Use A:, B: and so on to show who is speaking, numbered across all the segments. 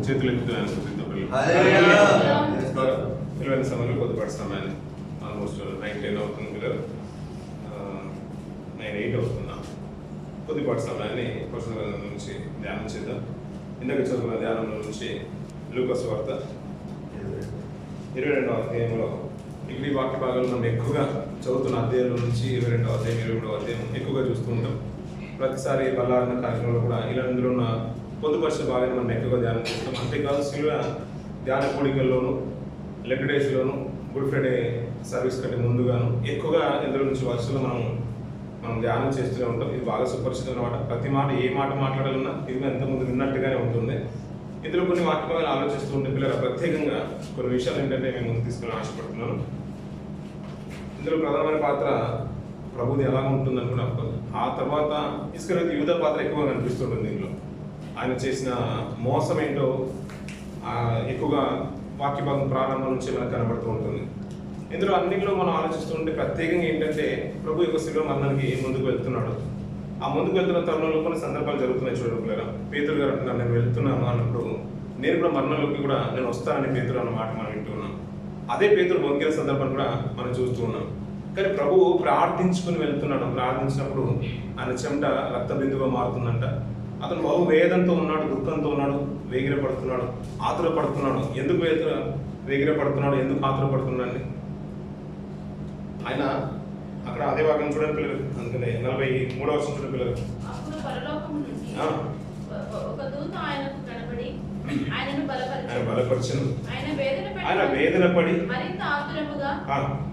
A: చేతులు ఎత్తుతున్నాను పిల్లల సమయంలో కొద్దిపాటి సమయాన్ని ఆల్మోస్ట్ 9-10 అవుతుంది పిల్లలు 9-8 అవుతున్నా. కొద్దిపాటి సమయాన్ని పరిశుద్ధ గ్రంథం నుంచి ధ్యానం చేద్దాం. ఇందాక చదువుకున్న ధ్యానంలో నుంచి లూకా సువార్త 22వ అధ్యాయంలో ఈ వాక్య భాగాలు మనం ఎక్కువగా చదువుతున్న అధ్యాయంలో నుంచి 22వ అధ్యాయం 23వ అధ్యాయం ఎక్కువగా చూస్తూ ఉంటాం. ప్రతిసారి బల్లారిన కార్యక్రమంలో కూడా ఇలా ఇందులో ఉన్న పొందుపరిచిన భాగాన్ని మనం ఎక్కువగా ధ్యానం చేస్తాం. అంతేకాదు శిలువ ధ్యాన కోడికల్లోనూ లెగ్ డేస్లోను గుడ్ ఫ్రైడే సర్వీస్ కంటే ముందుగాను ఎక్కువగా ఇందులో నుంచి వరుసలో మనం ధ్యానం చేస్తూనే ఉంటాం. ఇది బాగా సుపరిచితం అన్నమాట. ప్రతి మాట ఏ మాట మాట్లాడాలన్నా ఇది ఎంతమంది విన్నట్టుగానే ఉంటుంది. ఇందులో కొన్ని వాక్యాలు ఆలోచిస్తూ ఉంటే పిల్లలు ప్రత్యేకంగా కొన్ని విషయాలు ఏంటంటే మేము ముందు తీసుకుని ఆశపడుతున్నాను. ఇందులో ప్రధానమైన పాత్ర ప్రభుది ఎలా ఉంటుంది అనుకున్నప్పుడు ఆ తర్వాత ఇస్కరియోతు యూదా పాత్ర ఎక్కువగా కనిపిస్తుంటుంది. దీనిలో ఆయన చేసిన మోసం ఏంటో ఎక్కువగా వాక్య భాగం ప్రారంభం నుంచి మనకు కనబడుతూ ఉంటుంది. ఇందులో అన్నింటిలో మనం ఆలోచిస్తూ ఉంటే ప్రత్యేకంగా ఏంటంటే ప్రభు యొక్క శిలువ మరణానికి ముందుకు వెళ్తున్నాడు. ఆ ముందుకు వెళ్తున్న తరుణంలో కొన్ని సందర్భాలు జరుగుతున్నాయి. చూడండి, పేతురు గారు అంటున్నారు నేను వెళ్తున్నాను అన్నప్పుడు నేను కూడా మరణంలోకి కూడా నేను వస్తానని పేతురు అన్న మాట మనం వింటూ ఉన్నాం. అదే పేతురు వంగిన సందర్భం కూడా మనం చూస్తూ ఉన్నాం. కానీ ప్రభువు ప్రార్థించుకుని వెళ్తున్నాడు. ప్రార్థించినప్పుడు ఆయన చెమట రక్త బిందువుగా మారుతుందంట. అతను బహు వేదంతో ఉన్నాడు, దుఃఖంతో ఉన్నాడు, వేగిరపడుతున్నాడు, ఆతురపడుతున్నాడు. ఎందుకు వేగిరపడుతున్నాడు, ఎందుకు ఆతురపడుతున్నాడు? ఆయన అక్కడ అదే భాగం చూడండి పిల్లలు. అందుకనే 43వ వర్షం చూడండి పిల్లలు. ఆయన బలపరిచను. ఆయన వేదన పడి
B: మరింత ఆతురముగా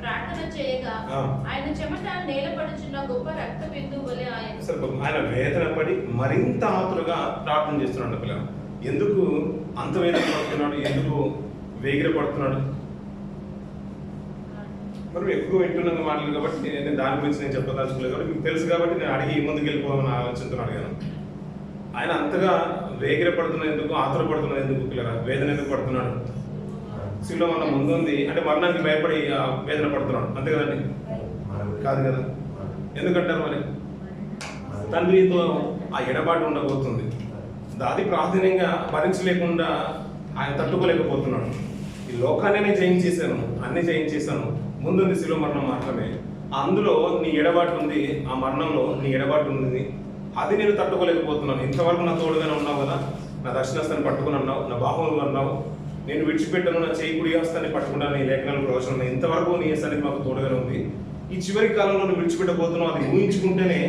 B: ప్రార్థన చేయగా ఆయన చెమట నేలపడుచున్న గొప్ప రక్త బిందువు వలె
A: ఆయన వేదన పడి మరింత ఆతురగా ప్రార్థన చేస్తున్నాడు పిల్లలు. ఎందుకు అంత వేదన పడుతున్నాడు, ఎందుకు వేగిర పడుతున్నాడు? మనం ఎక్కువ వింటున్న మాటలు కాబట్టి నేను దాని గురించి నేను చెప్పదలుచుకోలేదు కాబట్టి మీకు తెలుసు కాబట్టి నేను అడిగి ముందుకు వెళ్ళిపోవాలని ఆలోచనతో అడిగాను. ఆయన అంతగా వేగిర పడుతున్నది ఎందుకు, ఆతుర పడుతున్నది ఎందుకు పిల్లరా? వేదన ఎందుకు పడుతున్నాడు? శిలువ మన ముందుంది అంటే మరణానికి భయపడి వేదన పడుతున్నాడు, అంతే కదండి? కాదు కదా? ఎందుకంటారు మరి? తండ్రితో ఆ ఎడబాటు ఉండబోతుంది. అది ప్రాధాన్యంగా భరించలేకుండా ఆయన తట్టుకోలేకపోతున్నాడు. ఈ లోకాన్ని నేను జయించేశాను, అన్ని జయించేశాను, ముందుంది శిలువ మరణం మాత్రమే. అందులో నీ ఎడబాటు ఉంది, ఆ మరణంలో నీ ఎడబాటు ఉంది, అది నేను తట్టుకోలేకపోతున్నాను. ఇంతవరకు నా తోడుగానే ఉన్నావు కదా, నా దర్శనస్థాన్ని పట్టుకుని అన్నావు, నా బాహువులు అన్నావు, నేను విడిచిపెట్టాను, నా చేయి కుడి హస్తాన్ని పట్టుకుంటాను, నీ లేఖనాలు ప్రవచనం ఇంతవరకు నీ సన్నిధి మాకు తోడుగానే ఉంది. ఈ చివరి కాలంలో నువ్వు విడిచిపెట్టబోతున్నావు, అది ఊహించుకుంటేనే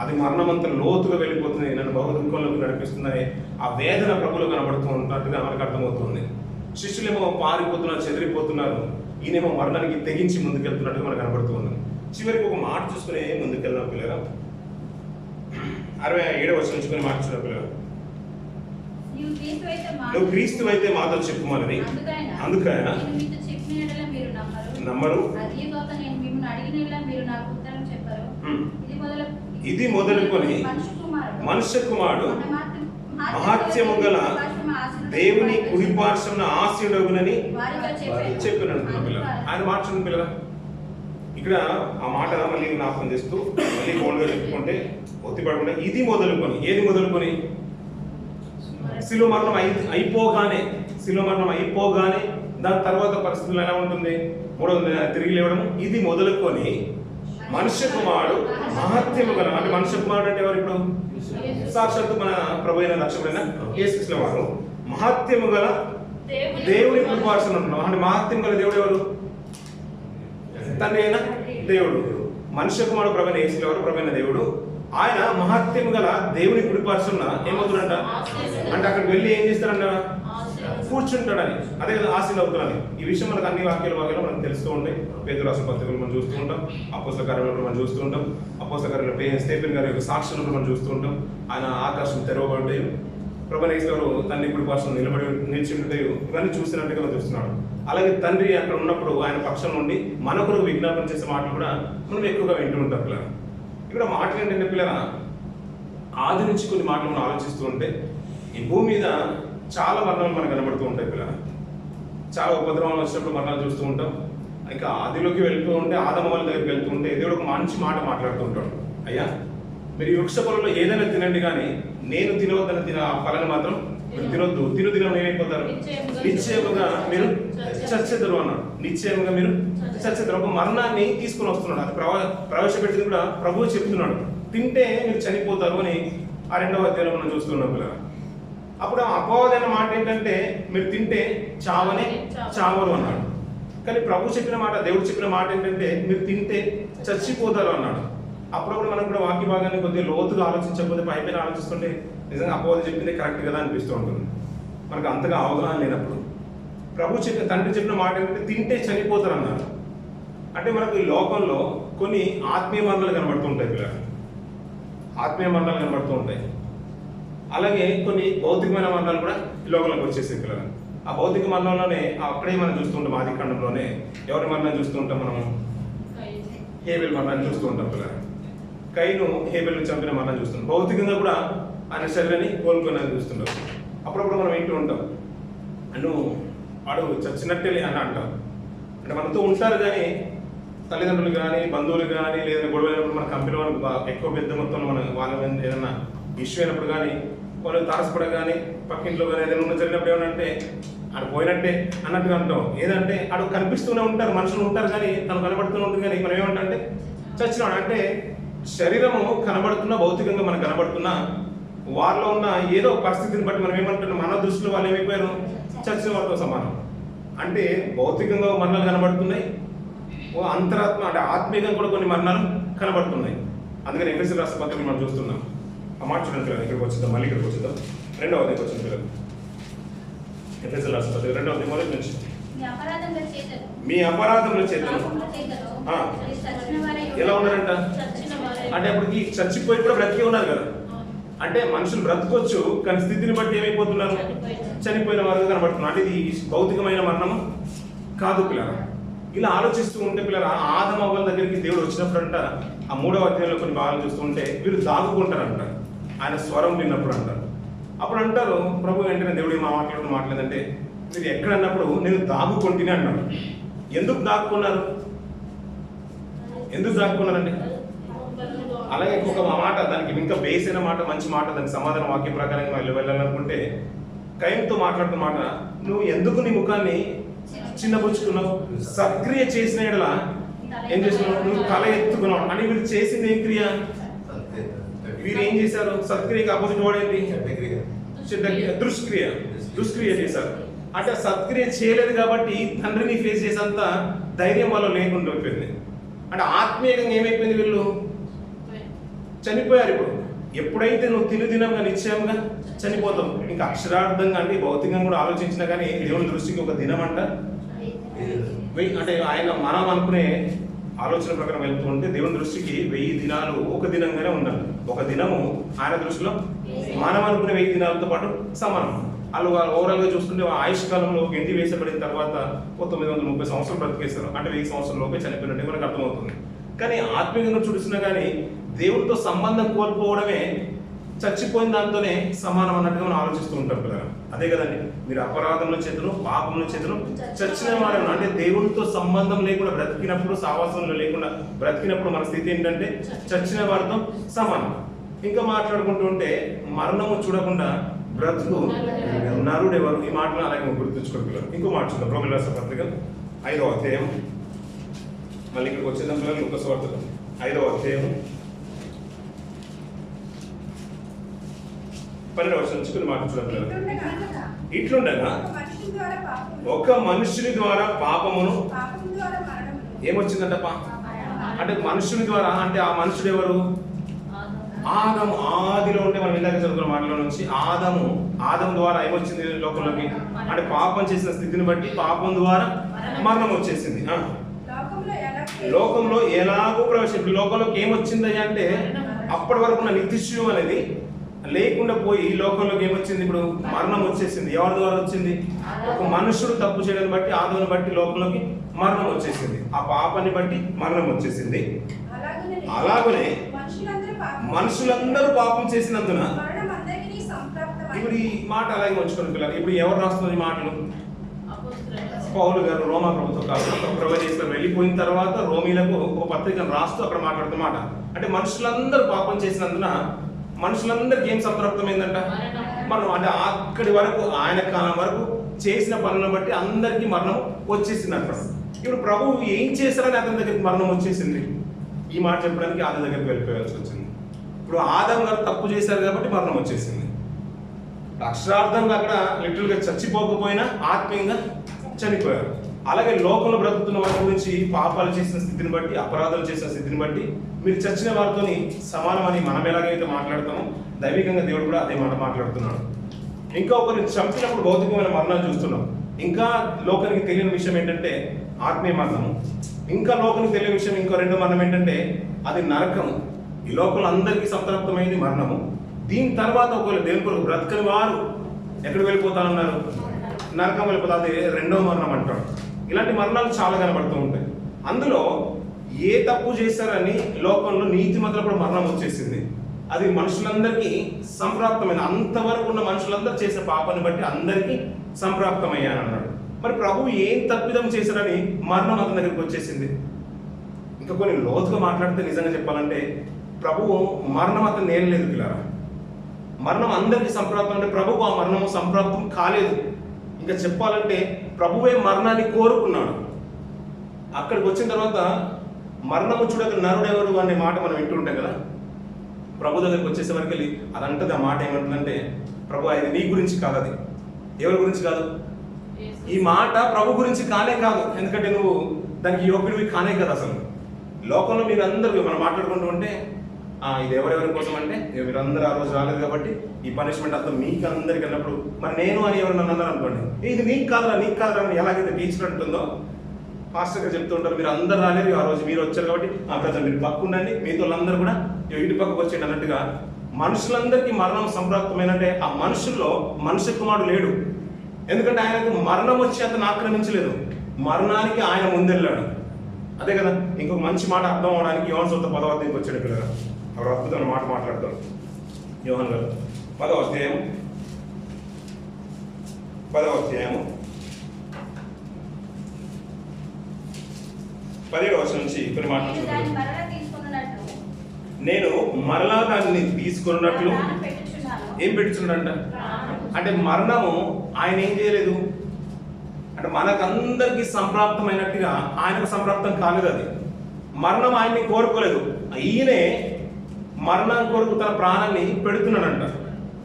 A: అది మరణం అంతా లోతుగా వెళ్ళిపోతుంది, నన్ను బహు దుఃఖంలోకి నడిపిస్తుందని ఆ వేదన ప్రభులో కనబడుతూ ఉన్నట్టుగా మనకు అర్థమవుతుంది. శిష్యులేమో పారిపోతున్నారు, చెదిరిపోతున్నారు, ఈయనేమో మరణానికి తెగించి ముందుకెళ్తున్నట్టుగా మనకు కనబడుతూ ఉంది. చివరికి ఒక మాట చూసుకుని ముందుకెళ్దాం పిల్లరా. 67వ వచనం చూసుకుని మాట చూసిన పిల్లలు, నువ్వు క్రీస్తు అయితే మాతో చెప్పుమని, అందుకైనా నమ్మరు, ఇది మొదలుకొని మనుష్య కుమారుడు మహాత్యము గల దేవుని కుడిపార్శ్వమున ఆసీనుడగునని చెప్పిన పిల్లలు. ఆయన మార్చుకున్న పిల్లల ఇక్కడ ఆ మాట మళ్ళీ జ్ఞాపకం చేస్తూ మళ్ళీ బోల్డ్గా చెప్పుకుంటే ఒత్తిపడకుండా ఇది మొదలుకొని, ఏది మొదలుకొని? శిలువ మరణం అయిపోగానే దాని తర్వాత పరిస్థితులు ఎలా ఉంటుంది? తిరిగి లేవడం. ఇది మొదలుకొని మనుష్య కుమారుడు మహత్యము గల, అంటే మనుష్య కుమారుడు అంటే ఎవరు? ఇప్పుడు సాక్షాత్తు మన ప్రభు అయిన రక్షకుడైన యేసుక్రీస్తు వారు మహత్యము గల దేవుని కుడిపార్శ్వన ఉంటున్నాం. అంటే మహత్యం గల దేవుడు ఎవరు? తండ్రి అయిన దేవుడు. మనుష్య కుమారుడు ప్రభు అయిన యేసుక్రీస్తు వారు ప్రభు అయిన దేవుడు. ఆయన మహత్యము గల దేవుని కుడిపార్శ్వన ఏమవుతుందంట అంటే అక్కడికి వెళ్ళి ఏం చేస్తారంట? కూర్చుంటాడని. అదే కదా ఆశీలు అవుతున్నాను. ఈ విషయం మనకు అన్ని వాక్యాలు మనకు తెలుస్తూ ఉంటాయి. పేతురు రాసిన పత్రికలు మనం చూస్తూ ఉంటాం, అపోస్తల కార్యాలను మనం చూస్తూ ఉంటాం, అపోస్తల కార్యాలు స్టెఫెన్ గారి యొక్క సాక్షులను మనం చూస్తూ ఉంటాం. ఆయన ఆకాశం తెరవబడ్డాయి, ప్రభు యేసు గారు తండ్రి కుడి పార్శ్వన నిలిచి ఉంటాయి, ఇవన్నీ చూసినట్టుగా మనం చూస్తున్నాడు. అలాగే తండ్రి అక్కడ ఉన్నప్పుడు ఆయన పక్షం నుండి మన కొరకు విజ్ఞాపన చేసే మాటలు కూడా మనం ఎక్కువగా వింటూ ఉంటాం పిల్లలు. ఇక్కడ మాటలు ఏంటంటే పిల్లల ఆది నుంచి కొన్ని మాటలు మనం ఆలోచిస్తూ ఉంటే ఈ భూమి మీద చాలా మరణాలు మనకు కనబడుతూ ఉంటాయి పిల్లలు. చాలా ఉపద్రవాలు వచ్చినప్పుడు మరణాలు చూస్తూ ఉంటాం. ఇంకా ఆదిలోకి వెళ్తూ ఉంటే ఆదమ వాళ్ళ దగ్గరికి వెళ్తూ ఉంటే దేవుడు ఒక మంచి మాట మాట్లాడుతూ ఉంటాడు. అయ్యా మీరు ఈ వృక్ష పొలంలో ఏదైనా తినండి కానీ నేను తినవద్దన్న ఆ ఫలాన్ని మాత్రం మీరు తినొద్దు. తినం ఏమైపోతారు? నిశ్చయముగా మీరు చచ్చెదరు అన్నాడు. నిశ్చయముగా మీరు చచ్చెదరు. ఒక మరణాన్ని తీసుకుని వస్తున్నాడు. అది ప్రవేశపెట్టింది కూడా ప్రభువు చెప్తున్నాడు. తింటే మీరు చనిపోతారు అని ఆ 2వ అధ్యాయంలో మనం చూస్తున్నాం పిల్లలు. అప్పుడు అపవాదైన మాట ఏంటంటే మీరు తింటే చావరు అన్నాడు. కానీ ప్రభు చెప్పిన మాట, దేవుడు చెప్పిన మాట ఏంటంటే మీరు తింటే చచ్చిపోతారు అన్నాడు. అప్పుడప్పుడు మనం కూడా వాక్య భాగాన్ని కొద్దిగా లోతుగా ఆలోచించకపోతే పైపైన ఆలోచిస్తుంటే నిజంగా అపవాదం చెప్పిందే కరెక్ట్ కదా అనిపిస్తూ ఉంటుంది. మనకు అంతగా అవగాహన లేనప్పుడు తండ్రి చెప్పిన మాట ఏంటంటే తింటే చనిపోతారు అన్నారు. అంటే మనకు ఈ లోకంలో కొన్ని ఆత్మీయ మరణాలు కనబడుతూ ఉంటాయి పిల్లలు. ఆత్మీయ మరణాలు కనబడుతూ ఉంటాయి. అలాగే కొన్ని భౌతికమైన మరణాలు కూడా ఈ లోకంలోకి వచ్చేసాయి పిల్లలు. ఆ భౌతిక మరణంలోనే అక్కడే మనం చూస్తుంటాం. ఆది ఖండంలోనే ఎవరి మరణం చూస్తూ ఉంటాం మనం? హేబెల్ మరణాన్ని చూస్తూ ఉంటాం పిల్లలు. కయీను హేబెల్ను చంపిన మరణం చూస్తున్నాం. భౌతికంగా కూడా ఆయన శరీరాన్ని కోలుకున్నది చూస్తున్నాం. అప్పుడప్పుడు మనం వింటూ ఉంటాం, నువ్వు వాడు చచ్చినట్టే అని అంటాం. అంటే మనతో ఉంటారు కానీ తల్లిదండ్రులు కానీ బంధువులు కానీ లేదా గొడవైనప్పుడు మన కంపెనీ వాళ్ళకి ఎక్కువ పెద్ద మొత్తంలో మన వాళ్ళ మీద ఏదైనా ఇష్యూ అయినప్పుడు కానీ వాళ్ళు తారసపడ కానీ పక్కింట్లో కానీ ఏదైనా ఉన్న జరిగినప్పుడు ఏమనంటే ఆడు పోయినట్టే అన్నట్టుగా అంటాం. ఏదంటే ఆడు కనిపిస్తూనే ఉంటారు, మనుషులు ఉంటారు కానీ తను కనబడుతూనే ఉంటుంది. కానీ మనం ఏమంటే చచ్చినాడు అంటే శరీరము కనబడుతున్నా, భౌతికంగా మనకు కనబడుతున్నా వాళ్ళలో ఉన్న ఏదో పరిస్థితిని బట్టి మనం ఏమంటున్నాం, మన దృష్టిలో వాళ్ళు ఏమైపోయారు? చచ్చిన వాళ్ళతో సమానం. అంటే భౌతికంగా మరణాలు కనబడుతున్నాయి, అంతరాత్మ అంటే ఆత్మీయంగా కూడా కొన్ని మరణాలు కనబడుతున్నాయి. అందుకని ఎఫెసీయుల రాసిన పత్రిక మనం చూస్తున్నాం. ఆ మాట చూడండి పిల్లలు, ఇక్కడికి వచ్చేద్దాం, మళ్ళీ ఇక్కడికి వచ్చేద్దాం. 2వ అధ్యాయం వచ్చింది పిల్లలు. ఎఫెసీయుల రాసిన పత్రిక 2వ అధ్యాయం మొదటి నుంచి మీ అపరాధముల చేతను ఎలా ఉన్నారంట? అంటే అప్పటికి చచ్చిపోయి కూడా బ్రతికే ఉన్నారు కదా. అంటే మనుషులు బ్రతకొచ్చు కానీ స్థితిని బట్టి ఏమైపోతున్నారు? చనిపోయిన వారుగా కనబడుతున్నారు. అంటే ఇది భౌతికమైన మరణం కాదు పిల్లలు. ఇలా ఆలోచిస్తూ ఉంటే పిల్లలు ఆదమ అవ్వల దగ్గరికి దేవుడు వచ్చినప్పుడు అంట ఆ 3వ అధ్యాయంలో కొన్ని భాగాలు చూస్తూ ఉంటే వీరు దాగుకుంటారంట ఆయన స్వరం విన్నప్పుడు అంటారు. అప్పుడు అంటారు ప్రభు వెంటనే దేవుడు మాట్లాడదంటే మీరు ఎక్కడ అన్నప్పుడు నేను దాగుకుంటేనే అన్నాడు. ఎందుకు దాక్కున్నారు? ఎందుకు దాక్కున్నారండి? అలాగే ఇంకొక మాట, దానికి ఇంకా బేస్ అయిన మాట, మంచి మాట, దానికి సమాధాన వాక్య ప్రకారంగా వెళ్ళాలనుకుంటే కయీనుతో మాట్లాడుతున్న మాట, నువ్వు ఎందుకు నీ ముఖాన్ని చిన్నపుచ్చుకున్నావు? సత్క్రియ చేసిన ఎడల ఏం చేస్తున్నావు? నువ్వు తల ఎత్తుకున్నావు అని. వీళ్ళు చేసింది ఏం క్రియ? వీరు ఏం చేశారు? సత్క్రియకి ఆపోజిట్ వాడేంటి? దుష్క్రియ చేశారు. అంటే సత్క్రియ చేయలేదు కాబట్టి తండ్రిని ఫేస్ చేసేంత ధైర్యం వాళ్ళు లేకుండా అయిపోయింది. అంటే ఆత్మీయంగా ఏమైపోయింది? వీళ్ళు చనిపోయారు. ఇప్పుడు ఎప్పుడైతే నువ్వు తినుదినంగా నిశ్చయంగా చనిపోతావు. ఇంకా అక్షరార్థంగా అంటే భౌతికంగా కూడా ఆలోచించినా కానీ దేవుని దృష్టికి ఒక దినం అంట అంటే ఆయన మనం అనుకునే ఆలోచన ప్రకారం వెళ్తూ ఉంటే దేవుని దృష్టికి 1000 దినాలు ఒక దినంగానే ఉండాలి. ఒక దినము ఆయన దృష్టిలో మనం అనుకునే 1000 దినాలతో పాటు సమానం. వాళ్ళు ఓవరాల్ గా చూస్తుంటే ఆయుష్ కాలంలో గెంటి వేసబడిన తర్వాత 930 సంవత్సరాలు బ్రతికేస్తారు. అంటే 1000 సంవత్సరాల లోపే చనిపోయినట్టే మనకు అర్థమవుతుంది. కానీ ఆత్మీయంగా చూసినా కానీ దేవుడితో సంబంధం కోల్పోవడమే చచ్చిపోయిన దాంతోనే సమానం అన్నట్టుగా మనం ఆలోచిస్తూ ఉంటాం కదా. అదే కదండి, మీరు అపరాధంలో చేతులు పాపంలో చేతులు చచ్చిన వారు. అంటే దేవుడితో సంబంధం లేకుండా బ్రతికినప్పుడు, సావాసంలో లేకుండా బ్రతికినప్పుడు మన స్థితి ఏంటంటే చచ్చిన వారితో సమానం. ఇంకా మాట్లాడుకుంటూ ఉంటే మరణము చూడకుండా బ్రతుకు నరుడు ఎవరు? ఈ మాటలు అలాగే గుర్తుంచుకోగలరు. ఇంకో మాట చూద్దాం. రోమీయుల రాసిన పత్రిక 5వ అధ్యాయం, మళ్ళీ ఇక్కడికి వచ్చేద్దాం పిల్లలు. లూకా సువార్త 5వ అధ్యాయం 12వ వచనం నుంచి కొన్ని మాట చూద్దాం పిల్లలు. ఇట్లుండగా ఒక మనుషుని ద్వారా పాపమును ఏమొచ్చిందంట? అంటే మనుషుని ద్వారా, అంటే ఆ మనుషుడు ఎవరు? ఆదము. ఆదిలో ఉంటే మనం ఇందాక చదువుకున్న మాటలో నుంచి ఆదము ద్వారా ఏమొచ్చింది లోకంలోకి? అంటే పాపం చేసిన స్థితిని బట్టి పాపం ద్వారా మరణం వచ్చేసింది. లోకంలో ఎలాగో ప్రవేశించింది. లోకంలోకి ఏమొచ్చింది అంటే అప్పటి వరకు ఉన్న నిత్యశివం అనేది లేకుండా పోయి లోకంలోకి ఏమొచ్చింది? ఇప్పుడు మరణం వచ్చేసింది. ఎవరి ద్వారా వచ్చింది? ఒక మనుషుడు తప్పు చేయడం బట్టి, ఆదముని బట్టి లోకంలోకి మరణం వచ్చేసింది. ఆ పాపాన్ని బట్టి మరణం వచ్చేసింది. అలాగనే మనుషులందరూ పాపం చేసినందున ఇప్పుడు ఈ మాట అలాగే ఉంచుకోండి పిల్లలు. ఇప్పుడు ఎవరు రాస్తున్నారు ఈ మాటలు? పౌలు గారు రోమా ప్రభుత్వం ప్రవేశిస్తారు. వెళ్ళిపోయిన తర్వాత రోమీలకు ఒక పత్రికను రాస్తూ అక్కడ మాట్లాడుతున్నమాట. అంటే మనుషులందరూ పాపం చేసినందున మనుషులందరికీ ఏం సంతృప్తమైందంట? మరణం. అంటే అక్కడి వరకు ఆయన కాలం వరకు చేసిన పనులను బట్టి అందరికీ మరణం వచ్చేసింది అంటారు. ఇప్పుడు ప్రభువు ఏం చేశారని అతని దగ్గరికి మరణం వచ్చేసింది. ఈ మాట చెప్పడానికి ఆదాం దగ్గరికి వెళ్ళిపోయాల్సి వచ్చింది. ఇప్పుడు ఆదాం గారు తప్పు చేశారు కాబట్టి మరణం వచ్చేసింది. అక్షరార్థంగా అక్కడ లిటరల్గా చచ్చిపోకపోయినా ఆత్మీయంగా చనిపోయారు. అలాగే లోకంలో బ్రతుకుతున్న వారి గురించి పాపాలు చేసిన స్థితిని బట్టి, అపరాధాలు చేసిన స్థితిని బట్టి మీరు చచ్చిన వారితోని సమానమని మనం ఎలాగైతే మాట్లాడతామో దైవికంగా దేవుడు కూడా అదే మాట మాట్లాడుతున్నాడు. ఇంకా ఒకరిని చంపినప్పుడు భౌతికమైన మరణాలు చూస్తున్నాం. ఇంకా లోకానికి తెలియని విషయం ఏంటంటే ఆత్మీయ మరణము. ఇంకా లోకానికి తెలియని విషయం ఇంకో రెండో మరణం ఏంటంటే అది నరకము. ఈ లోకంలో అందరికీ సంతృప్తమైంది మరణము. దీని తర్వాత ఒకవేళ దేవుని కొరకు బ్రతకని వారు ఎక్కడ వెళ్ళిపోతారన్నారు? నరకం వెళ్ళిపోతారు. అది రెండో మరణం అంటారు. ఇలాంటి మరణాలు చాలా కనబడుతూ ఉంటాయి. అందులో ఏ తప్పు చేశారని లోకంలో నీతిమంతులకు కూడా మరణం వచ్చేసింది. అది మనుషులందరికీ సంప్రాప్తమైన, అంతవరకు ఉన్న మనుషులందరూ చేసిన పాపాన్ని బట్టి అందరికీ సంప్రాప్తమయ్యాను అన్నాడు. మరి ప్రభువు ఏం తప్పిదం చేశారని మరణం అతని దగ్గరికి వచ్చేసింది. ఇంకా కొన్ని లోతుగా మాట్లాడితే నిజంగా చెప్పాలంటే ప్రభువు మరణం అతను నేరలేదు పిల్లరా. మరణం అందరికీ సంప్రాప్తం అంటే ప్రభువు ఆ మరణము సంప్రాప్తం కాలేదు. ఇంకా చెప్పాలంటే ప్రభువే మరణాన్ని కోరుకున్నాడు. అక్కడికి వచ్చిన తర్వాత మరణము చూడక నరుడెవరు అనే మాట మనం వింటుంటాం కదా. ప్రభు దగ్గరికి వచ్చేసేవరకు వెళ్ళి అదంటది ఆ మాట ఏమంటుందంటే, ప్రభు అది నీ గురించి కాదు, అది ఎవరి గురించి కాదు, ఈ మాట ప్రభు గురించి కానే కాదు. ఎందుకంటే నువ్వు దానికి యోగ్యుడివి కానే కదా. అసలు లోకంలో మీరు అందరూ మనం మాట్లాడుకుంటూ ఉంటే ఇది ఎవరెవరి కోసం అంటే మీరందరూ ఆ రోజు రాలేదు కాబట్టి ఈ పనిష్మెంట్ అంతా మీకు అందరికి వెళ్ళినప్పుడు మరి నేను అని ఎవరు నన్ను అన్నారు అనుకోండి, ఇది నీకు కాదురా నీకు కాదురా అని ఎలాగైతే టీచర్ అంటుందో ఫాస్ట్గా చెప్తూ ఉంటారు. మీరు అందరు రాలేదు, ఆ రోజు మీరు వచ్చారు కాబట్టి ప్రజలు మీరు పక్క ఉండండి, మీతో వాళ్ళందరూ కూడా ఇటు పక్కకు వచ్చేయండి అన్నట్టుగా మనుషులందరికీ మరణం సంప్రాప్తమైనంటే ఆ మనుషుల్లో మనుష్య కుమారుడు లేడు. ఎందుకంటే ఆయనకు మరణం వచ్చి అతను ఆక్రమించలేదు, మరణానికి ఆయన ముందెళ్ళాడు. అదే కదా ఇంకొక మంచి మాట అర్థం అవడానికి యోహాను సువార్త 10వ అధ్యాయంకి వచ్చాడు పిల్లలు. ఎవరు అద్భుతమైన మాట మాట్లాడతారు. యోహాను గారు 10వ అధ్యాయం 17వ వచనం నుంచి కొన్ని మాట్లాడుతున్నాను. నేను మరలా దాన్ని తీసుకున్నట్లు ఏం పెట్టుచున్నాడంట అంటే మరణము ఆయన ఏం చేయలేదు అంటే మనకందరికీ సంప్రాప్తమైనట్టుగా ఆయనకు సంప్రాప్తం కాలేదు. అది మరణం ఆయన్ని కోరుకోలేదు, ఈయనే మరణం కొరకు తన ప్రాణాన్ని పెడుతున్నాడంట.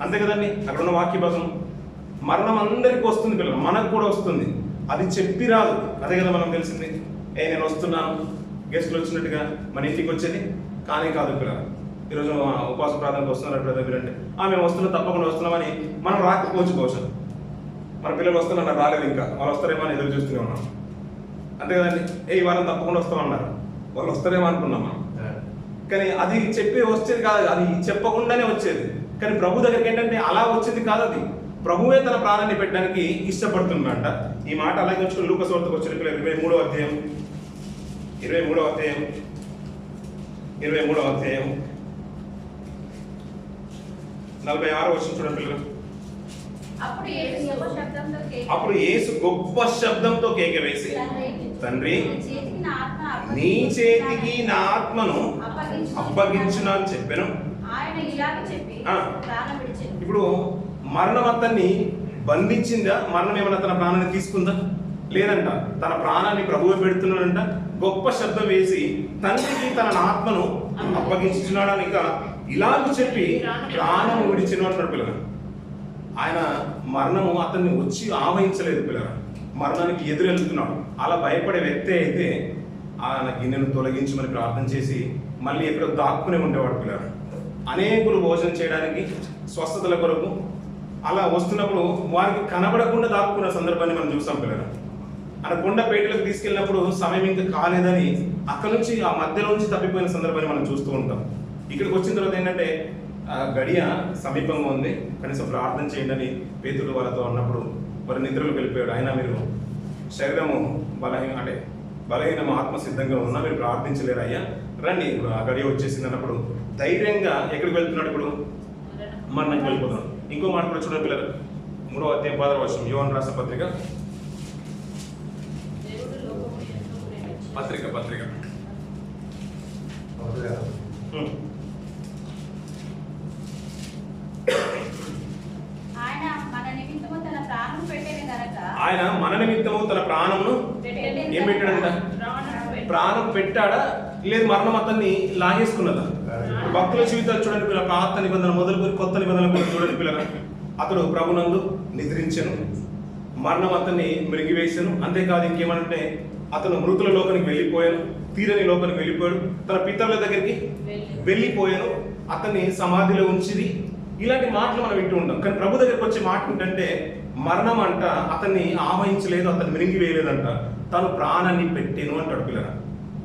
A: అంతే కదండి. అక్కడ ఉన్న వాక్య భాగం మరణం అందరికీ వస్తుంది పిల్లలు, మనకు కూడా వస్తుంది. అది చెప్పి రాదు. అదే కదా మనం తెలిసింది. నేను వస్తున్నాను గెస్టులు వచ్చినట్టుగా మన ఇంటికి వచ్చేది కానీ కాదు పిల్లలు. ఈరోజు ఉపవాస ప్రార్థనకు వస్తున్నారు బ్రదర్ మీరంటే మేము వస్తున్నాం తప్పకుండా వస్తున్నామని మనం రాకపోవచ్చు. బహుశా మన పిల్లలు వస్తున్నారు రాలేదు, ఇంకా వాళ్ళు వస్తారేమో అని ఎదురు చూస్తూనే ఉన్నాం. అంతే కదండి. ఈ వారం తప్పకుండా వస్తామన్నారు, వాళ్ళు వస్తారేమో అనుకున్నాం మనం. కానీ అది చెప్పి వచ్చేది కాదు, అది చెప్పకుండానే వచ్చేది. కానీ ప్రభు దగ్గరికి ఏంటంటే అలా వచ్చేది కాదు, అది ప్రభువే తన ప్రాణాన్ని పెట్టడానికి ఇష్టపడుతుందంట. ఈ మాట అలాగే వచ్చి లూకా సువార్తకు వచ్చిన పిల్లలు 23వ అధ్యాయం 46వ వచనం చూడండి పిల్లలు. అప్పుడు యేసు గొప్ప శబ్దంతో కేక వేసి, తండ్రి నీ చేతికి నా ఆత్మను అప్పగించునా అని చెప్పాను. ఇప్పుడు మరణం అతన్ని బంధించిందా? మరణం ఏమన్నా తన ప్రాణాన్ని తీసుకుందా? లేదంట. తన ప్రాణాన్ని ప్రభువే పెడుతున్నాడంట. గొప్ప శబ్దం వేసి తండ్రికి తన ఆత్మను అప్పగించున్నాడని ఇక ఇలాగ చెప్పి ప్రాణం విడిచిన అంటున్నాడు పిల్లలు. ఆయన మరణము అతన్ని వచ్చి ఆవహించలేదు పిల్లలు, మరణానికి ఎదురెళ్తున్నాడు. అలా భయపడే వ్యక్తి అయితే ఆయన గిన్నెను తొలగించమని ప్రార్థన చేసి మళ్ళీ ఎక్కడో దాక్కునే ఉండేవాడు పిల్లలు. అనేకులు భోజనం చేయడానికి స్వస్థతల కొరకు అలా వస్తున్నప్పుడు వారికి కనబడకుండా దాక్కున్న సందర్భాన్ని మనం చూసాం పిల్లలు. ఆయన కొండ పేటలకు తీసుకెళ్ళినప్పుడు సమయం ఇంకా కాలేదని అక్కడ నుంచి ఆ మధ్యలో నుంచి తప్పిపోయిన సందర్భాన్ని మనం చూస్తూ ఉంటాం. ఇక్కడికి వచ్చిన తర్వాత ఏంటంటే గడియ సమీపంగా ఉంది, కనీసం ప్రార్థన చేయండి అని పేతురు వాళ్ళతో అన్నప్పుడు వారి నిద్రలో వెళ్ళిపోయాడు. అయినా మీరు శరీరము బలహీనం ఆత్మ సిద్ధంగా ఉన్నా మీరు ప్రార్థించలేరు అయ్యా, రండి. ఇప్పుడు ఆ గడియ వచ్చేసింది అన్నప్పుడు ధైర్యంగా ఎక్కడికి వెళ్తున్నాడు? ఇప్పుడు మరణంకి వెళ్ళిపోతున్నాడు. ఇంకో మాట కూడా చూడండి పిల్లలు, 3వ అధ్యాయం 10వ వచనం యోహాను రాసిన పత్రిక ఆయన మన నిమిత్తము తన ప్రాణమును ఏం పెట్టాడంట? ప్రాణం పెట్టాడా? లేదు మరణం అతన్ని లాగేసుకున్నదా? భక్తుల జీవితాలు చూడండి పిల్లలు, పాత నిబంధన మొదలుకొని కొత్త నిబంధన కూడా చూడండి పిల్లలు. అతడు ప్రభునందు నిద్రించెను, మరణం అతన్ని మృంగివేశాను. అంతేకాదు ఇంకేమంటే అతను మృతుల లోకానికి వెళ్ళిపోయాను, తీరని లోకానికి వెళ్ళిపోయాడు, తన పితరుల దగ్గరికి వెళ్ళిపోయాను, అతన్ని సమాధిలో ఉంచిది. ఇలాంటి మాటలు మనం వింటూ ఉంటాం. కానీ ప్రభు దగ్గరికి వచ్చే మాట ఏంటంటే మరణం అంట అతన్ని ఆవహించలేదు, అతన్ని మిరింగివేయలేదంట, తను ప్రాణాన్ని పెట్టాను అంటాడు పిల్లల.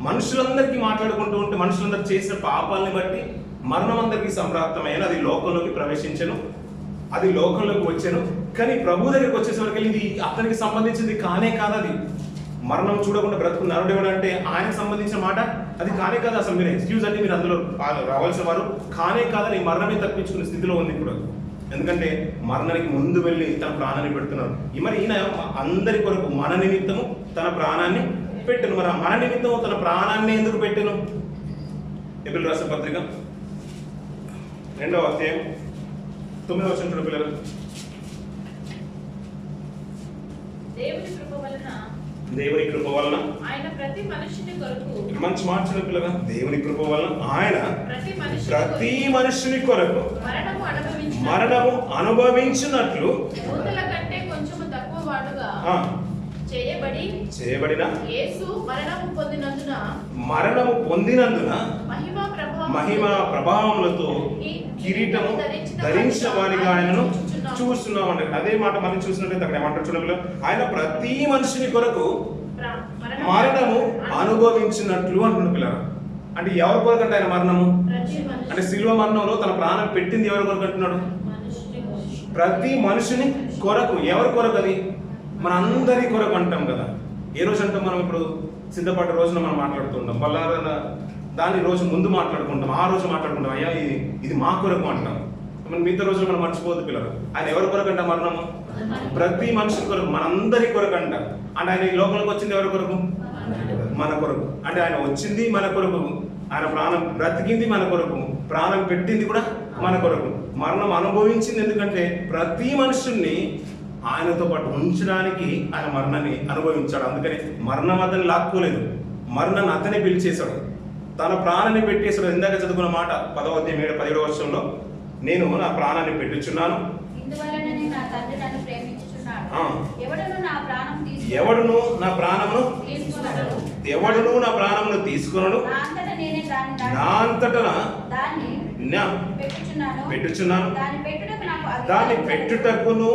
A: మనుషులందరికీ మాట్లాడుకుంటూ ఉంటే మనుషులందరూ చేసిన పాపాలని బట్టి మరణం అందరికీ సంప్రాప్తమైన అది లోకంలోకి ప్రవేశించను, అది లోకంలోకి వచ్చాను. కానీ ప్రభు దగ్గరికి వచ్చేసరికి ఇది అతనికి సంబంధించింది కానే కాదు. అది మరణం చూడకుండా బ్రతుకు నరుడేవాడు అంటే ఆయనకు సంబంధించిన మాట అది కానే కాదు. అసలు మీరు ఎక్స్క్యూజ్ అంటే మీరు అందులో రావాల్సిన వారు కానే కాదని మరణమే తప్పించుకునే స్థితిలో ఉంది ఇప్పుడు. ఎందుకంటే మరణానికి ముందు వెళ్ళి తన ప్రాణాన్ని పెడుతున్నాడు. మరి ఈయన అందరి కొరకు మన నిమిత్తము తన ప్రాణాన్ని పెట్టను. మరి మన నిమిత్తము తన ప్రాణాన్ని ఎందుకు పెట్టను? ఎబిల్ రాసిన పత్రిక 2వ అధ్యాయం 9వ వచనం చూడండి పిల్లలు. దేవుని కృప వలన
B: ఆయన ప్రతి మనుషుని కొరకు,
A: మంచి మాట చూడండి పిల్లగా, దేవుని కృప వలన ఆయన ప్రతి మనుషుని కొరకు మరణము అనుభవించినట్లు
B: దూతల కంటే కొంచెము తక్కువ వాడుగా
A: చేయబడిన
B: యేసు
A: మరణము పొందినందున మహిమ ప్రభావములతో కిరీటము ధరించిన వారిగా ఆయనను చూస్తున్నామండి. అదే మాట మనం చూసినట్లయితే అక్కడ ఏమంటారు చూడండి, ఆయన ప్రతి మనిషిని కొరకు మరణము అనుభవించినట్లు అంటున్న పిల్లలు. అంటే ఎవరి కొరకు అంటే ఆయన మరణము అంటే శిలువ మరణంలో తన ప్రాణం పెట్టింది ఎవరి కొరకు అంటున్నాడు? ప్రతి మనిషిని కొరకు. ఎవరి కొరకు? అది మన అందరి కొరకు అంటాం కదా. ఏ రోజు అంటాం మనం? ఇప్పుడు సిద్ధపడ్డ రోజున మనం మాట్లాడుతుంటాం, బల్లార దాని రోజు ముందు మాట్లాడుకుంటాం, ఆ రోజు మాట్లాడుకుంటాం, అయ్యా ఇది మా కొరకు అంటాం. మిగతా రోజులు మనం మర్చిపోదు పిల్లలు. ఆయన ఎవరి కొరకు అంట? మరణము ప్రతి మనిషి కొరకు, మనందరి కొరకు అంట. అంటే ఆయన ఈ లోకంలోకి వచ్చింది ఎవరి కొరకు? మన కొరకు. అంటే ఆయన వచ్చింది మన కొరకు, ఆయన ప్రాణం బ్రతికింది మన కొరకు, ప్రాణం పెట్టింది కూడా మన కొరకు, మరణం అనుభవించింది ఎందుకంటే ప్రతి మనుషుల్ని ఆయనతో పాటు ఉంచడానికి ఆయన మరణాన్ని అనుభవించాడు. అందుకని మరణం అతన్ని లాక్కోలేదు, మరణాన్ని అతనే పిలిచేశాడు, తన ప్రాణాన్ని పెట్టేశాడు. ఇందాక చదువుకున్న మాట 10వ అధ్యాయం 17వ వచనంలో, నేను నా ప్రాణాన్ని పెట్టుచున్నాను, ఎవడును నా ప్రాణమును తీసుకున్నాడు, నా అంతటా పెట్టుచున్నాను, దాన్ని పెట్టుటకును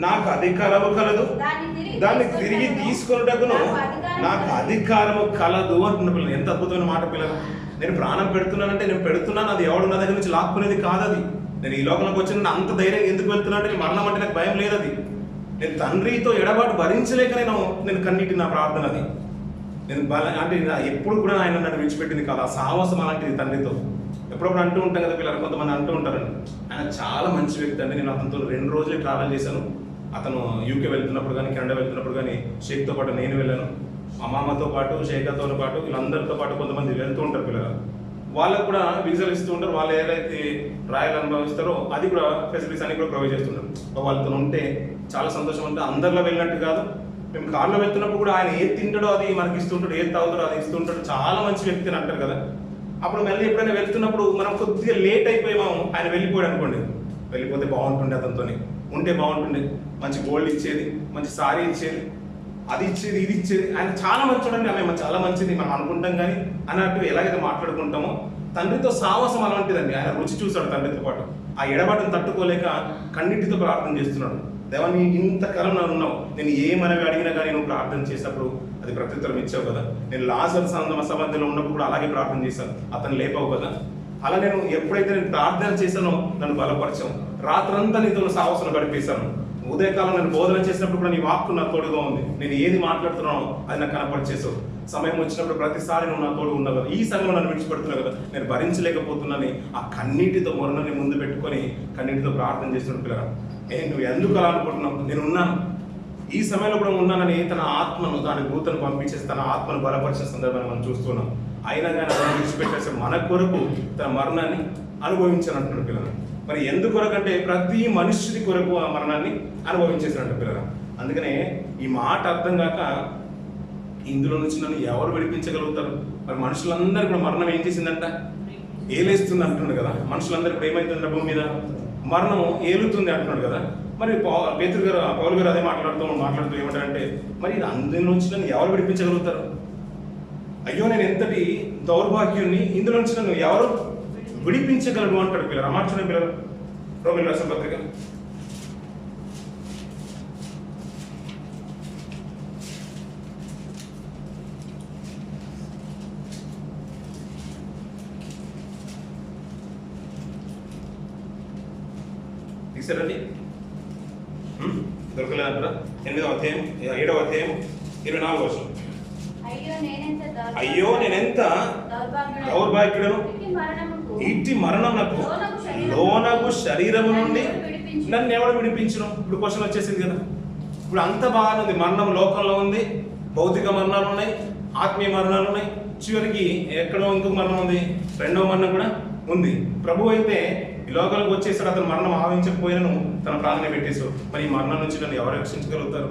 A: నాకు అధికారము కలదు, దాన్ని తిరిగి తీసుకున్నటకును నాకు అధికారము కలదు అంటున్న పిల్లలు. ఎంత అద్భుతమైన మాట పిల్లలు. నేను ప్రాణం పెడుతున్నానంటే నేను పెడుతున్నాను, అది ఎవడు నా దగ్గర నుంచి లాక్కునేది కాదు. అది నేను ఈ లోకంలోకి వచ్చిన అంత ధైర్యం ఎందుకు వెళ్తున్నా అంటే మరణం అంటే నాకు భయం లేదు. అది నేను తండ్రితో ఎడబాటు భరించలేక నేను కన్నీటి నా ప్రార్థన. అది నేను అంటే ఎప్పుడు కూడా ఆయన నన్ను విడిచిపెట్టింది కాదు. ఆ సాహసం అలాంటిది తండ్రితో. ఎప్పుడప్పుడు అంటూ ఉంటాం కదా పిల్లలు, కొంతమంది అంటూ ఉంటారండి, ఆయన చాలా మంచి వ్యక్తి అండి, నేను అతనితో 2 రోజులు ట్రావెల్ చేశాను. అతను యూకే వెళ్తున్నప్పుడు కానీ కెనడా వెళ్తున్నప్పుడు కానీ షేక్తో పాటు నేను వెళ్ళాను, మా మామతో పాటు షేఖతో పాటు వీళ్ళందరితో పాటు కొంతమంది వెళ్తూ ఉంటారు పిల్లలు. వాళ్ళకు కూడా వీసాలు ఇస్తూ ఉంటారు, వాళ్ళు ఏదైతే రాయలు అనుభవిస్తారో అది కూడా ఫెసిలిటీస్ అన్ని కూడా ప్రొవైడ్ చేస్తుంటారు. వాళ్ళతో ఉంటే చాలా సంతోషం. అంటే అందరిలో వెళ్ళినట్టు కాదు, మేము కార్లో వెళ్తున్నప్పుడు కూడా ఆయన ఏది తింటాడో అది మనకి ఇస్తుంటాడు, ఏది తాగుతాడో అది ఇస్తుంటాడు. చాలా మంచి వ్యక్తి అని అంటారు కదా. అప్పుడు మళ్ళీ ఎప్పుడైనా వెళ్తున్నప్పుడు మనం కొద్దిగా లేట్ అయిపోయాము, ఆయన వెళ్ళిపోయాడు అనుకోండి, వెళ్ళిపోతే బాగుంటుండే, అతనితో ఉంటే బాగుంటుండే, మంచి గోల్డ్ ఇచ్చేది, మంచి సారీ ఇచ్చేది, అది ఇచ్చేది, ఇది ఇచ్చేది. ఆయన చాలా మంచోడండి, ఆమె చాలా మంచిది మనం అనుకుంటాం కానీ అన్నట్టు ఎలాగైతే మాట్లాడుకుంటామో తండ్రితో సాహసం అలాంటిదండి. ఆయన రుచి చూశాడు తండ్రితో పాటు. ఆ ఎడబాటును తట్టుకోలేక కన్నిటితో ప్రార్థన చేస్తున్నాడు, దేవా నీ ఇంతకాలం నన్ను ఉన్నావు, నేను ఏమనవి అడిగినా కానీ నువ్వు ప్రార్థన చేసినప్పుడు అది ప్రత్యుత్తరం ఇచ్చావు కదా. నేను లాజరు సమాధిలో ఉన్నప్పుడు కూడా అలాగే ప్రార్థన చేశాను, అతను లేపావు కదా. అలా నేను ఎప్పుడైతే నేను ప్రార్థన చేశానో నన్ను బలపరిచావు, రాత్రంతా నీతో సాహసం గడిపేశాను, ఉదయకాలం నేను బోధన చేసినప్పుడు కూడా నీ వాక్కు నా తోడుగా ఉంది, నేను ఏది మాట్లాడుతున్నానో అది నాకు కనపరిచేసావు. సమయం వచ్చినప్పుడు ప్రతిసారి నువ్వు నా తోడు ఉన్నావు కదా, ఈ సమయంలో నన్ను విడిచిపెడుతున్నావు కదా, నేను భరించలేకపోతున్నాను. ఆ కన్నీటితో మొరణని ముందు పెట్టుకొని కన్నీటితో ప్రార్థన చేస్తున్న పిల్లలు, నువ్వు ఎందుకు అలా అనుకుంటున్నావు, నేను ఉన్నాను, ఈ సమయంలో కూడా ఉన్నానని తన ఆత్మను, దాని దూతను పంపించేసి తన ఆత్మను బలపరిచిన సందర్భాన్ని మనం చూస్తున్నాం. అయినా కానీ అలా విడిచిపెట్టేసి మన కొరకు తన మరణాన్ని అనుభవించానంటున్నాడు పిల్లలు. మరి ఎందుకొరకు అంటే ప్రతి మనుష్యుడి కొరకు ఆ మరణాన్ని అనుభవించేసినట్టు పిల్లలు. అందుకనే ఈ మాట అర్థం కాక ఇందులో నుంచి నన్ను ఎవరు విడిపించగలుగుతారు? మరి మనుషులందరూ కూడా మరణం ఏం చేసిందంట? ఏలేస్తుంది అంటున్నాడు కదా. మనుషులందరూ ఇప్పుడు ఏమైతుందంట? భూమి మీద మరణం ఏలుతుంది అంటున్నాడు కదా. మరి పేతురు గారు, పౌలు గారు అదే మాట్లాడుతూ ఏమంటారంటే, మరి అందులో నుంచి నన్ను ఎవరు విడిపించగలుగుతారు? అయ్యో నేను ఎంతటి దౌర్భాగ్యుని, ఇందులో నుంచి నన్ను ఎవరు విడిపించగలరు అంటాడు పిల్లలు. అమార్చున్న పిల్లలు రోమిల రాసిన పత్రిక 8వ అధ్యాయం 7వ అధ్యాయం 24వ వచనం. అయ్యో నేనెంత దౌర్భాగ్యుడను, ఇట్టి మరణమునకు లోనగు శరీరము నుండి నన్ను ఎవడు విడిపించును? ఇప్పుడు క్వశ్చన్ వచ్చేసింది కదా. ఇప్పుడు అంత బాగానే ఉంది, మరణం లోకంలో ఉంది, భౌతిక మరణాలు ఉన్నాయి, ఆత్మీయ మరణాలు ఉన్నాయి, చివరికి ఎక్కడో ఇంకొక మరణం ఉంది, రెండవ మరణం కూడా ఉంది. ప్రభు అయితే ఈ లోకాలకు వచ్చేసాడు, అతను మరణం ఆవించకపోయినను తన ప్రాణాన్ని పెట్టేశాడు. మరి ఈ మరణం నుంచి నన్ను ఎవరు రక్షించగలుగుతారు?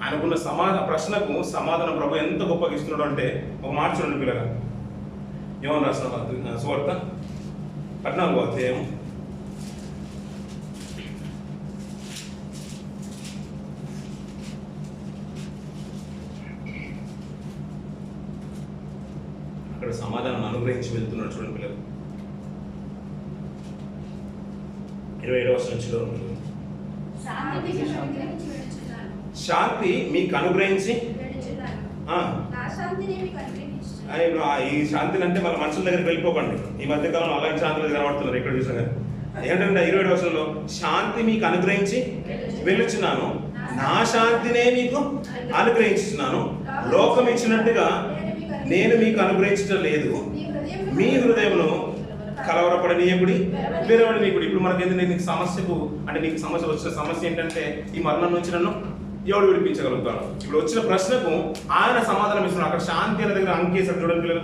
A: ఆయనకున్న ప్రశ్నకు సమాధానం ప్రభు ఎంత గొప్పగా ఇస్తున్నాడు అంటే, ఒక మాట చూడండి పిల్లగా. యోహాను రాసిన సువార్త 14వ అధ్యాయం అక్కడ సమాధానం అనుగ్రహించి వెళ్తున్నాడు చూడండి పిల్లలు. 27వ వచనం నుంచి శాంతి మీకు అనుగ్రహించి, ఈ శాంతిని అంటే మన మనుషుల దగ్గరికి వెళ్ళిపోకండి. ఈ మధ్యకాలంలో అలాంటి శాంతులు కనబడుతున్నారు ఇక్కడ చూసాం కదా. ఏంటంటే 27వ వచనంలో శాంతి మీకు అనుగ్రహించి వెళ్ళుచున్నాను, నా శాంతినే మీకు అనుగ్రహించున్నాను, లోకం ఇచ్చినట్టుగా నేను మీకు అనుగ్రహించడం లేదు, మీ హృదయమును కలవరపడనీయకుడి, విరవడనీయకుడి. ఇప్పుడు మనకేంటంటే నీకు సమస్యకు అంటే నీకు సమస్య వచ్చిన సమస్య ఏంటంటే ఈ మరణం నుంచి నన్ను ఎవడు విడిపించగలుగుతాడు? ఇప్పుడు వచ్చిన ప్రశ్నకు ఆయన సమాధానం ఇస్తున్నాడు. అక్కడ శాంతి అనే దగ్గర అంకేసాడు చూడండి పిల్లలు.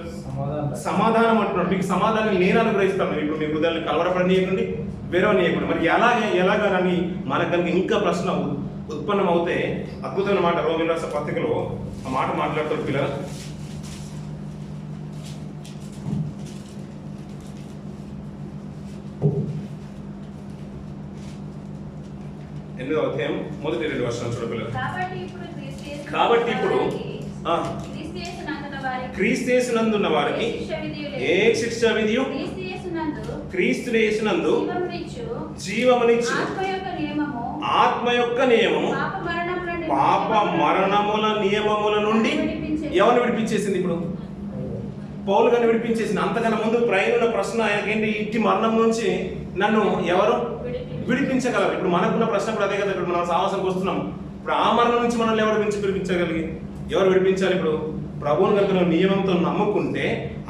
A: సమాధానం అంటున్నాడు, మీకు సమాధానం నేను అనుగ్రహిస్తాను, ఇప్పుడు మీ హృదయాన్ని కలవరపడనీయకండి, విరవనీయకండి. మరి ఎలాగని మనకు కనుక ఇంకా ప్రశ్న ఉత్పన్నం అవుతే అద్భుతమైన మాట రోమిల రాసిన పత్రికలో ఆ మాట మాట్లాడుతారు పిల్లలు. 8వ అధ్యాయం 1-2 వచనాలు చూడగలరు. కాబట్టి ఇప్పుడు క్రీస్తు యేసునందున్న వారికి ఏ శిక్ష విధియు క్రీస్తు యేసునందు జీవమునిచ్చు ఆత్మ యొక్క నియమము పాప మరణముల నియమముల నుండి ఎవరిని విడిపించేసింది? ఇప్పుడు పౌలు గారిని విడిపించేసింది. అంతకన్నా ముందు ప్రయాణ ప్రశ్న ఆయనకేంటి? ఇట్టి మరణం నుంచి నన్ను ఎవరు విడిపించగలరు? ఇప్పుడు మనకున్న ప్రశ్న కూడా అదే కదా. ఇప్పుడు మనం సాహసానికి వస్తున్నాం. ఇప్పుడు ఆ మరణం నుంచి మనల్ని ఎవరు విడిపించగలిగి ఎవరు విడిపించాలి? ఇప్పుడు ప్రభువుని కనుక నియమంతో నమ్ముకుంటే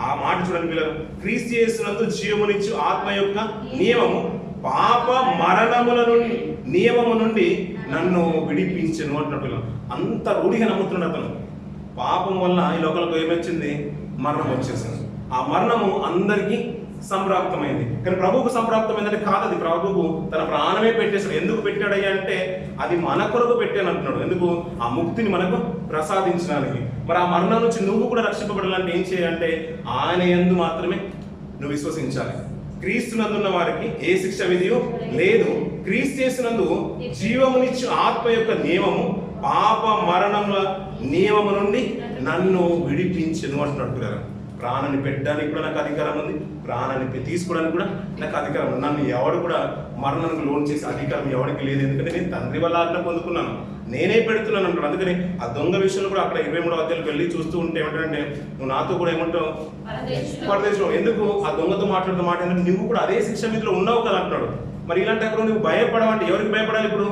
A: ఆ మాట చూడండి పిల్లలు. క్రీస్తు యేసునందు జీవమునిచ్చు ఆత్మ యొక్క నియమము పాప మరణముల నుండి నియమము నుండి నన్ను విడిపించను అంటున్న పిల్లలు. అంత రూఢిగా నమ్ముతున్నాడు అతను. పాపం వల్ల ఈ లోకంలో ఏమొచ్చింది? మరణం వచ్చేసింది. ఆ మరణము అందరికీ సంప్రాప్తమైంది. కానీ ప్రభువుకు సంప్రాప్తమైందంటే కాదు, అది ప్రభువుకు తన ప్రాణమే పెట్టేశాడు. ఎందుకు పెట్టాడయ్యా అంటే అది మన కొరకు పెట్టాను అంటున్నాడు. ఎందుకు? ఆ ముక్తిని మనకు ప్రసాదించడానికి. మరి ఆ మరణం నుంచి నువ్వు కూడా రక్షింపబడాలంటే ఏం చేయాలంటే ఆయన యందు మాత్రమే నువ్వు విశ్వసించాలి. క్రీస్తునందున్న వారికి ఏ శిక్ష విధియు లేదు, క్రీస్తు యేసునందు జీవమునిచ్చు ఆత్మ యొక్క నియమము పాప మరణముల నియమము నుండి నన్ను విడిపించును అంటున్నాడు పిల్లలు. ప్రాణాన్ని పెట్టడానికి కూడా నాకు అధికారం ఉంది, ప్రాణాన్ని తీసుకోవడానికి కూడా నాకు అధికారం ఉంది. నన్ను ఎవడు కూడా మరణానికి లోన్ చేసే అధికారం ఎవరికి లేదు. ఎందుకంటే నేను తండ్రి వల్ల ఆజ్ఞ పొందుకున్నాను, నేనే పెడుతున్నాను అంటాడు. అందుకని ఆ దొంగ విషయంలో కూడా అక్కడ 23వ అధ్యాయంలోకి వెళ్ళి చూస్తూ ఉంటే ఏమంటాడంటే, నువ్వు నాతో కూడా ఏమంటావు? పరదేశంలో. ఎందుకు? ఆ దొంగతో మాట్లాడుతూ మాట ఏంటంటే నువ్వు కూడా అదే శిక్ష విధిలో ఉన్నావు కదా అంటున్నాడు. మరి ఇలాంటి అక్కడ నువ్వు భయపడవంటే ఎవరికి భయపడాలి? ఇప్పుడు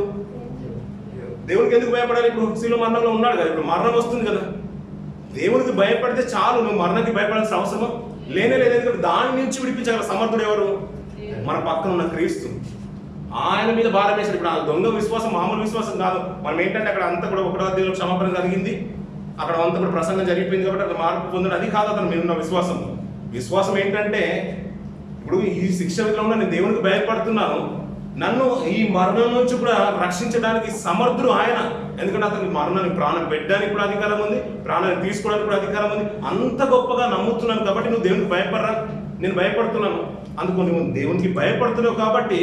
A: దేవునికి ఎందుకు భయపడాలి? ఇప్పుడు శిలువ మరణంలో ఉన్నాడు కదా, ఇప్పుడు మరణం వస్తుంది కదా. దేవునికి భయపడితే చాలు, నువ్వు మరణానికి భయపడాల్సిన అవసరం లేనే లేదు. ఎందుకంటే దాని నుంచి విడిపించగల సమర్థుడు ఎవరు? మన పక్కన ఉన్న క్రీస్తు. ఆయన మీద భారం వేసాడు. ఇప్పుడు ఆ దొంగ విశ్వాసం మామూలు విశ్వాసం కాదు. మనం ఏంటంటే అక్కడ అంతా కూడా 1వ అధ్యాయంలో క్షమాపణ జరిగింది, అక్కడ అంతా కూడా ప్రసంగం జరిగిపోయింది కాబట్టి అక్కడ మార్పు పొందడం అది కాదు అతను మీద ఉన్న విశ్వాసం. విశ్వాసం ఏంటంటే ఇప్పుడు ఈ శిక్ష విధిలో నేను దేవునికి భయపడుతున్నాను, నన్ను ఈ మరణం నుంచి కూడా రక్షించడానికి సమర్థుడు ఆయన. ఎందుకంటే అతనికి మరణానికి ప్రాణం పెట్టడానికి కూడా అధికారం ఉంది, ప్రాణాన్ని తీసుకోవడానికి కూడా అధికారం ఉంది. అంత గొప్పగా నమ్ముతున్నాను కాబట్టి నువ్వు దేవునికి భయపడరా? నేను భయపడుతున్నాను. అందుకు నువ్వు దేవునికి భయపడుతున్నావు కాబట్టి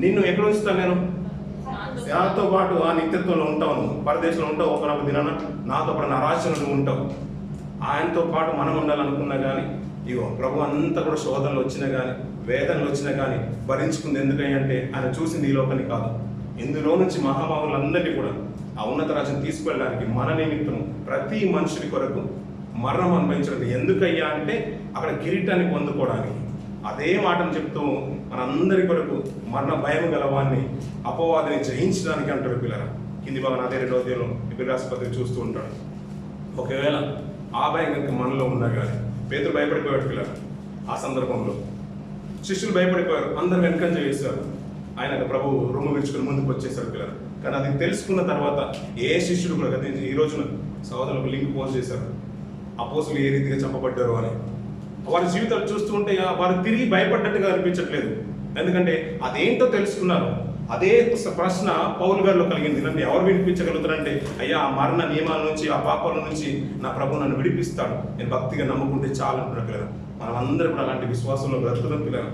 A: నిన్ను ఎక్కడ ఉంచుతాను నేను? నాతో పాటు ఆ నిత్యత్వంలో ఉంటావు. నువ్వు పరదేశంలో ఉంటావు, ఒకనొక దినాన నాతో పాటు నా రాజ్యంలో నువ్వు ఉంటావు. ఆయనతో పాటు మనం ఉండాలనుకున్నా కానీ ఇగో ప్రభు అంతా కూడా శోధనలు వచ్చినా కానీ వేదనలు వచ్చినా కానీ భరించుకుంది. ఎందుకంటే ఆయన చూసింది ఈ లోకాన్ని కాదు, ఇందులో నుంచి మహామావులందరినీ కూడా ఆ ఉన్నత రాజ్యం తీసుకువెళ్ళడానికి మన నిమిత్తం ప్రతి మనుషుని కొరకు మరణం అనుభవించడం. ఎందుకయ్యా అంటే అక్కడ కిరీటాన్ని పొందుకోవడానికి. అదే మాటను చెప్తూ మనందరి కొరకు మరణ భయం గలవాన్ని అపవాదిని జయించడానికి అంటాడు. పిల్లల కింది భాగం అదే 2వ అధ్యాయంలో ఎబ్రీ రాసిన పత్రిక చూస్తూ ఉంటాడు. ఒకవేళ ఆ భయం కనుక మనలో ఉన్నా కానీ, పేతురు భయపడిపోయాడు పిల్లలు. ఆ సందర్భంలో శిష్యులు భయపడిపోయారు, అందరు వెనకంజ చేశారు. ఆయన ప్రభు రొమ్ము విరుచుకుని ముందుకు వచ్చేసారు పిల్లలు. కానీ అది తెలుసుకున్న తర్వాత ఏ శిష్యుడు కూడా ఈ రోజున సహోదరులకు లింక్ పోస్ట్ చేశారు, అపోస్తులు ఏ రీతిగా చంపబడ్డారు అని. వారి జీవితాలు చూస్తూ ఉంటే వారు తిరిగి భయపడ్డట్టుగా అనిపించట్లేదు. ఎందుకంటే అదేంటో తెలుసుకున్నారు. అదే ప్రశ్న పౌలు గారిలో కలిగింది. నన్ను ఎవరు విడిపించగలుగుతారంటే, అయ్యా ఆ మరణ నియమాల నుంచి, ఆ పాపాల నుంచి నా ప్రభు నన్ను విడిపిస్తాడు, నేను భక్తిగా నమ్ముకుంటే చాలు అంటున్నారు పిల్లలు. మనం అందరూ కూడా అలాంటి విశ్వాసంలో బ్రతుకుతాం పిల్లలు.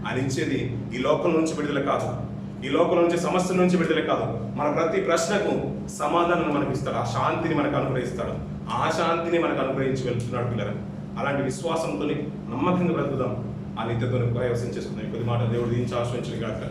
A: ఆయన ఇచ్చేది ఈ లోకం నుంచి విడుదల కాదు, ఈ లోకం నుంచి సమస్యల నుంచి విడుదల కాదు, మన ప్రతి ప్రశ్నకు సమాధానం మనకు ఇస్తాడు, ఆ శాంతిని మనకు అనుగ్రహిస్తాడు, ఆ శాంతిని మనకు అనుగ్రహించి వెళ్తున్నాడు పిల్లలు. అలాంటి విశ్వాసంతో నమ్మకంగా బ్రతుకుదాం, ఆ నిత్యతో ప్రయోజనం చేసుకుందాం. కొద్ది మాట దేవుడు దీనికి ఆశ్రయించిన కాక.